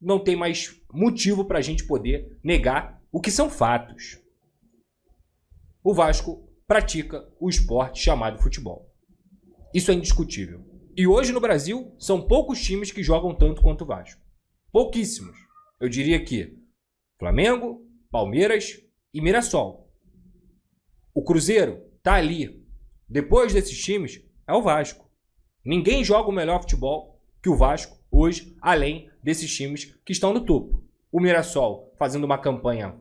não tem mais motivo para a gente poder negar o que são fatos. O Vasco pratica o esporte chamado futebol. Isso é indiscutível. E hoje no Brasil, são poucos times que jogam tanto quanto o Vasco. Pouquíssimos. Eu diria que Flamengo, Palmeiras e Mirassol. O Cruzeiro tá ali. Depois desses times, é o Vasco. Ninguém joga o melhor futebol que o Vasco hoje, além desses times que estão no topo. O Mirassol fazendo uma campanha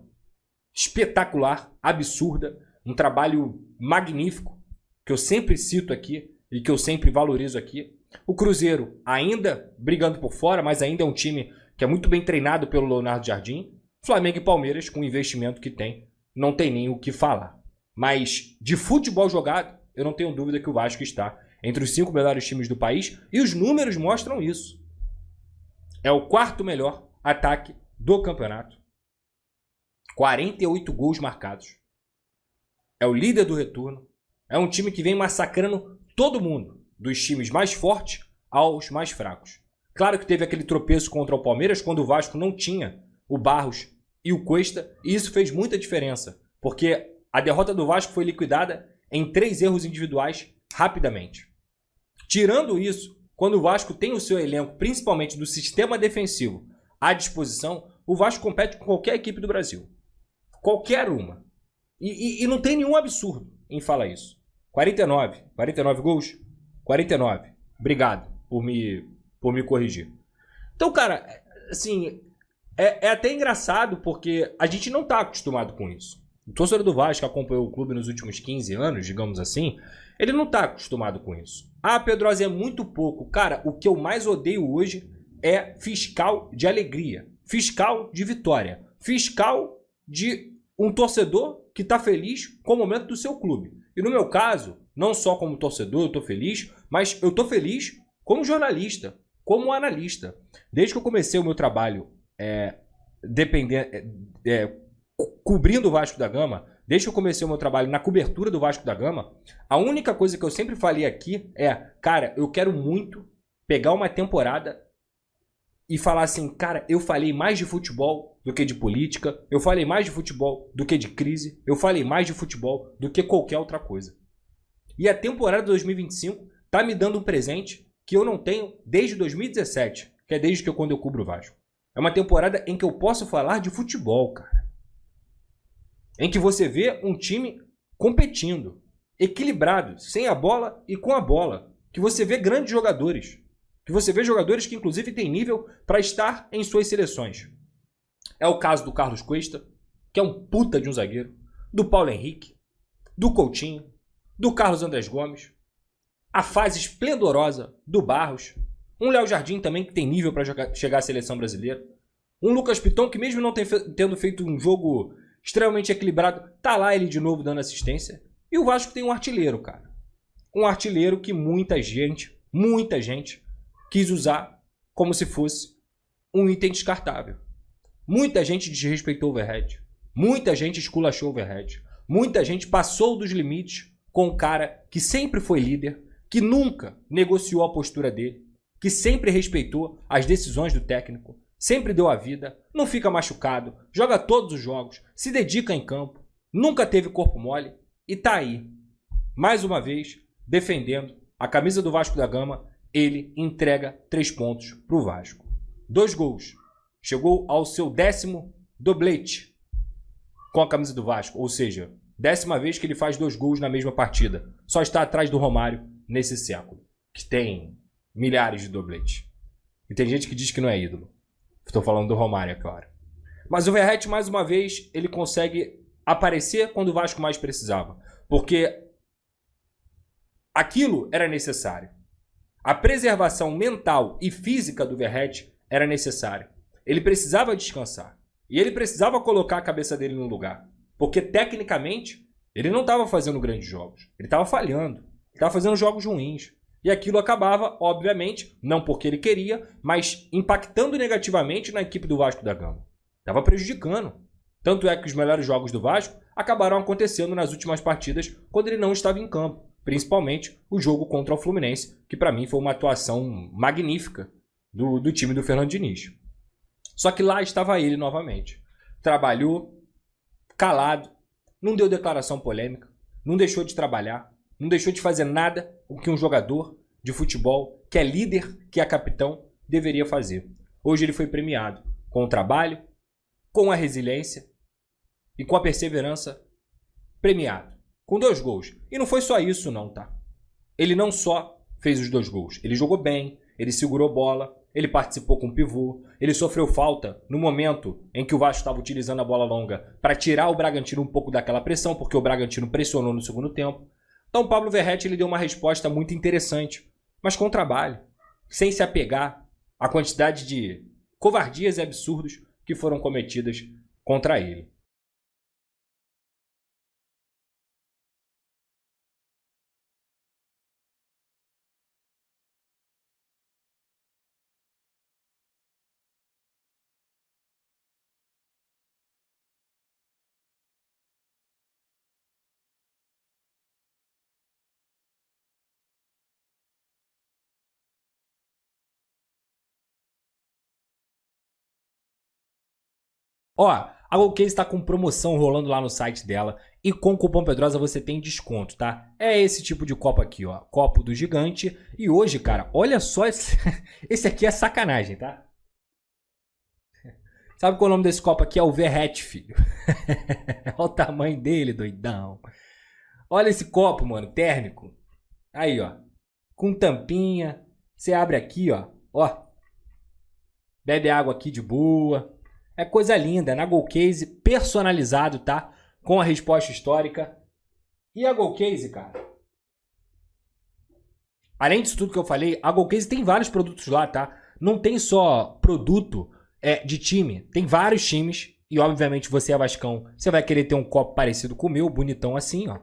espetacular, absurda, um trabalho magnífico, que eu sempre cito aqui e que eu sempre valorizo aqui. O Cruzeiro ainda brigando por fora, mas ainda é um time que é muito bem treinado pelo Leonardo Jardim. Flamengo e Palmeiras, com o investimento que tem, não tem nem o que falar. Mas de futebol jogado, eu não tenho dúvida que o Vasco está entre os 5 melhores times do país e os números mostram isso. É o 4º melhor ataque do campeonato. 48 gols marcados. É o líder do retorno. É um time que vem massacrando todo mundo, dos times mais fortes aos mais fracos. Claro que teve aquele tropeço contra o Palmeiras quando o Vasco não tinha o Barros e o Cuesta, e isso fez muita diferença, porque a derrota do Vasco foi liquidada em 3 erros individuais rapidamente. Tirando isso, quando o Vasco tem o seu elenco, principalmente do sistema defensivo, à disposição, o Vasco compete com qualquer equipe do Brasil. Qualquer uma. E não tem nenhum absurdo em falar isso. 49 gols? 49. Obrigado por me corrigir. Então, cara, assim, é até engraçado porque a gente não tá acostumado com isso. O torcedor do Vasco que acompanhou o clube nos últimos 15 anos, digamos assim, ele não tá acostumado com isso. Ah, Pedrosa, é muito pouco. Cara, o que eu mais odeio hoje é fiscal de alegria, fiscal de vitória, fiscal de um torcedor que tá feliz com o momento do seu clube. E no meu caso, não só como torcedor eu tô feliz, mas eu tô feliz como jornalista, como analista. Desde que eu comecei o meu trabalho cobrindo o Vasco da Gama, desde que eu comecei o meu trabalho na cobertura do Vasco da Gama, a única coisa que eu sempre falei aqui é, cara, eu quero muito pegar uma temporada e falar assim, cara, eu falei mais de futebol do que de política, eu falei mais de futebol do que de crise, eu falei mais de futebol do que qualquer outra coisa. E a temporada de 2025 tá me dando um presente que eu não tenho desde 2017, que é desde quando eu cubro o Vasco. É uma temporada em que eu posso falar de futebol, cara. Em que você vê um time competindo, equilibrado, sem a bola e com a bola. Que você vê grandes jogadores. Que você vê jogadores que inclusive têm nível para estar em suas seleções. É o caso do Carlos Cuesta, que é um puta de um zagueiro. Do Paulo Henrique. Do Coutinho. Do Carlos Andrés Gomes. A fase esplendorosa do Barros. Um Léo Jardim também que tem nível para chegar à seleção brasileira. Um Lucas Piton que mesmo não tendo feito um jogo extremamente equilibrado, tá lá ele de novo dando assistência. E o Vasco tem um artilheiro, cara. Um artilheiro que muita gente quis usar como se fosse um item descartável. Muita gente desrespeitou o Verratti. Muita gente esculachou o Verratti. Muita gente passou dos limites com um cara que sempre foi líder, que nunca negociou a postura dele, que sempre respeitou as decisões do técnico, sempre deu a vida, não fica machucado, joga todos os jogos, se dedica em campo, nunca teve corpo mole e tá aí, mais uma vez, defendendo a camisa do Vasco da Gama. Ele entrega 3 pontos pro Vasco. 2 gols. Chegou ao seu 10º doblete com a camisa do Vasco, ou seja, 10ª vez que ele faz 2 gols na mesma partida. Só está atrás do Romário nesse século, que tem milhares de dobletes. E tem gente que diz que não é ídolo. Estou falando do Romário, é claro. Mas o Verratti, mais uma vez, ele consegue aparecer quando o Vasco mais precisava. Porque aquilo era necessário. A preservação mental e física do Verratti era necessária. Ele precisava descansar. E ele precisava colocar a cabeça dele no lugar. Porque, tecnicamente, ele não estava fazendo grandes jogos. Ele estava falhando. Ele estava fazendo jogos ruins. E aquilo acabava, obviamente, não porque ele queria, mas impactando negativamente na equipe do Vasco da Gama. Estava prejudicando. Tanto é que os melhores jogos do Vasco acabaram acontecendo nas últimas partidas quando ele não estava em campo. Principalmente o jogo contra o Fluminense, que para mim foi uma atuação magnífica do time do Fernando Diniz. Só que lá estava ele novamente. Trabalhou, calado, não deu declaração polêmica, não deixou de trabalhar, não deixou de fazer nada o que um jogador de futebol, que é líder, que é capitão, deveria fazer. Hoje ele foi premiado com o trabalho, com a resiliência e com a perseverança, premiado. Com 2 gols. E não foi só isso não, tá? Ele não só fez os 2 gols. Ele jogou bem, ele segurou bola, ele participou com o pivô, ele sofreu falta no momento em que o Vasco estava utilizando a bola longa para tirar o Bragantino um pouco daquela pressão, porque o Bragantino pressionou no segundo tempo. Então o Pablo Verratti ele deu uma resposta muito interessante, mas com trabalho, sem se apegar à quantidade de covardias e absurdos que foram cometidas contra ele. Ó, a Golcase está com promoção rolando lá no site dela e com o cupom Pedrosa você tem desconto, tá? É esse tipo de copo aqui, ó, copo do gigante. E hoje, cara, olha só, esse aqui é sacanagem, tá? Sabe qual é o nome desse copo aqui? É o Verratti, filho. Olha o tamanho dele, doidão. Olha esse copo, mano, térmico. Aí, ó, com tampinha. Você abre aqui, ó. Bebe água aqui de boa. É coisa linda, na Golcase, personalizado, tá? Com a resposta histórica. E a Golcase, cara, além disso tudo que eu falei, a Golcase tem vários produtos lá, tá? Não tem só produto de time, tem vários times. E obviamente você é vascão, você vai querer ter um copo parecido com o meu, bonitão assim, ó.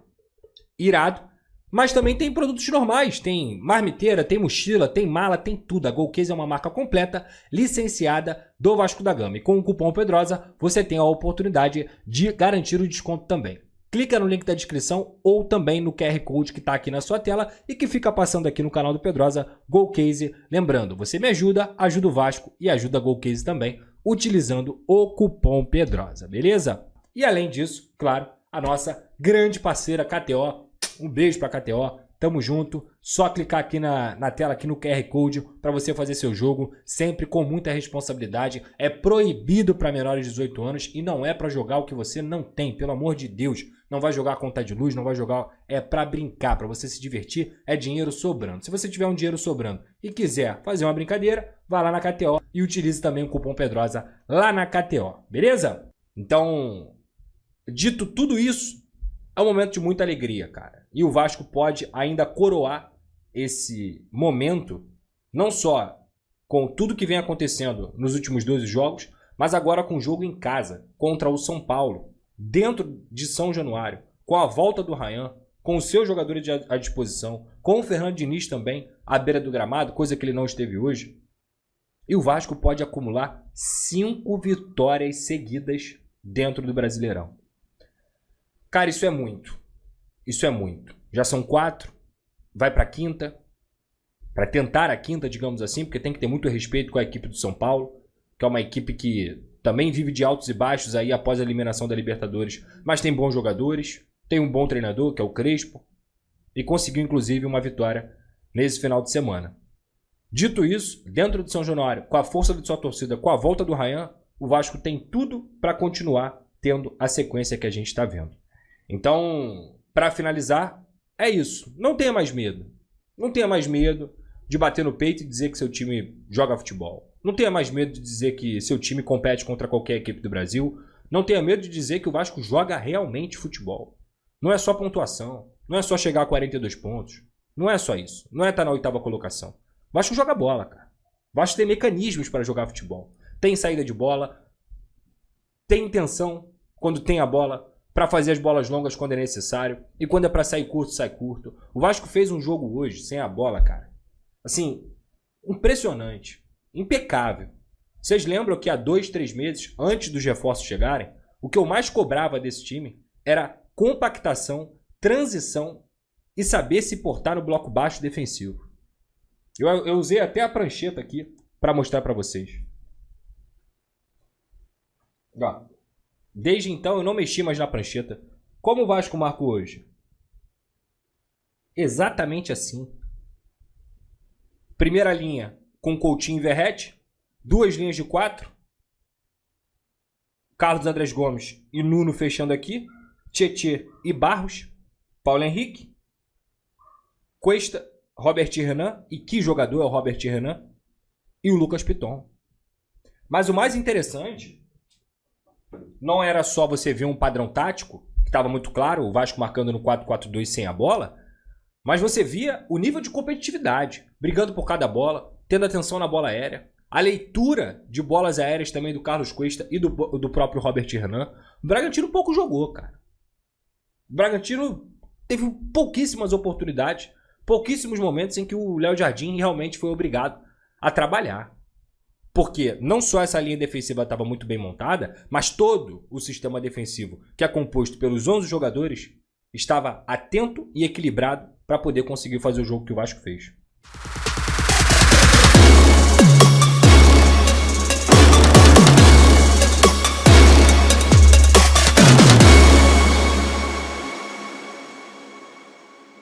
Irado. Mas também tem produtos normais, tem marmiteira, tem mochila, tem mala, tem tudo. A Golcase é uma marca completa, licenciada do Vasco da Gama. E com o cupom Pedrosa, você tem a oportunidade de garantir o desconto também. Clica no link da descrição ou também no QR Code que está aqui na sua tela e que fica passando aqui no canal do Pedrosa, Golcase. Lembrando, você me ajuda, ajuda o Vasco e ajuda a Golcase também, utilizando o cupom Pedrosa, beleza? E além disso, claro, a nossa grande parceira KTO. Um beijo pra KTO, tamo junto. Só clicar aqui na tela, aqui no QR Code, para você fazer seu jogo, sempre com muita responsabilidade. É proibido para menores de 18 anos e não é para jogar o que você não tem, pelo amor de Deus. Não vai jogar a conta de luz, não vai jogar, é para brincar, para você se divertir, é dinheiro sobrando. Se você tiver um dinheiro sobrando e quiser fazer uma brincadeira, vá lá na KTO e utilize também o cupom Pedrosa lá na KTO, beleza? Então, dito tudo isso, é um momento de muita alegria, cara. E o Vasco pode ainda coroar esse momento, não só com tudo que vem acontecendo nos últimos 12 jogos, mas agora com o jogo em casa, contra o São Paulo, dentro de São Januário, com a volta do Ryan, com os seus jogadores à disposição, com o Fernando Diniz também à beira do gramado, coisa que ele não esteve hoje. E o Vasco pode acumular 5 vitórias seguidas dentro do Brasileirão. Cara, isso é muito. Isso é muito. Já são 4. Vai para a quinta. Para tentar a quinta, digamos assim, porque tem que ter muito respeito com a equipe do São Paulo, que é uma equipe que também vive de altos e baixos aí após a eliminação da Libertadores, mas tem bons jogadores, tem um bom treinador, que é o Crespo, e conseguiu inclusive uma vitória nesse final de semana. Dito isso, dentro de São Januário, com a força de sua torcida, com a volta do Ryan, o Vasco tem tudo para continuar tendo a sequência que a gente está vendo. Então, para finalizar, é isso. Não tenha mais medo. Não tenha mais medo de bater no peito e dizer que seu time joga futebol. Não tenha mais medo de dizer que seu time compete contra qualquer equipe do Brasil. Não tenha medo de dizer que o Vasco joga realmente futebol. Não é só pontuação. Não é só chegar a 42 pontos. Não é só isso. Não é estar na 8ª colocação. O Vasco joga bola, cara. O Vasco tem mecanismos para jogar futebol. Tem saída de bola. Tem intenção quando tem a bola para fazer as bolas longas quando é necessário. E quando é para sair curto, sai curto. O Vasco fez um jogo hoje sem a bola, cara. Assim, impressionante. Impecável. Vocês lembram que há 2, 3 meses, antes dos reforços chegarem, o que eu mais cobrava desse time era compactação, transição e saber se portar no bloco baixo defensivo. Eu usei até a prancheta aqui para mostrar para vocês. Ó, desde então eu não mexi mais na prancheta. Como o Vasco marcou hoje? Exatamente assim. Primeira linha com Coutinho e Verratti. 2 linhas de 4. Carlos Andrés Gomes e Nuno fechando aqui. Tietê e Barros. Paulo Henrique. Cuesta, Robert Renan. E que jogador é o Robert Renan? E o Lucas Piton. Mas o mais interessante não era só você ver um padrão tático, que estava muito claro, o Vasco marcando no 4-4-2 sem a bola, mas você via o nível de competitividade, brigando por cada bola, tendo atenção na bola aérea, a leitura de bolas aéreas também do Carlos Cuesta e do próprio Robert Renan. O Bragantino pouco jogou, cara. O Bragantino teve pouquíssimas oportunidades, pouquíssimos momentos em que o Léo Jardim realmente foi obrigado a trabalhar. Porque não só essa linha defensiva estava muito bem montada, mas todo o sistema defensivo, que é composto pelos 11 jogadores, estava atento e equilibrado para poder conseguir fazer o jogo que o Vasco fez.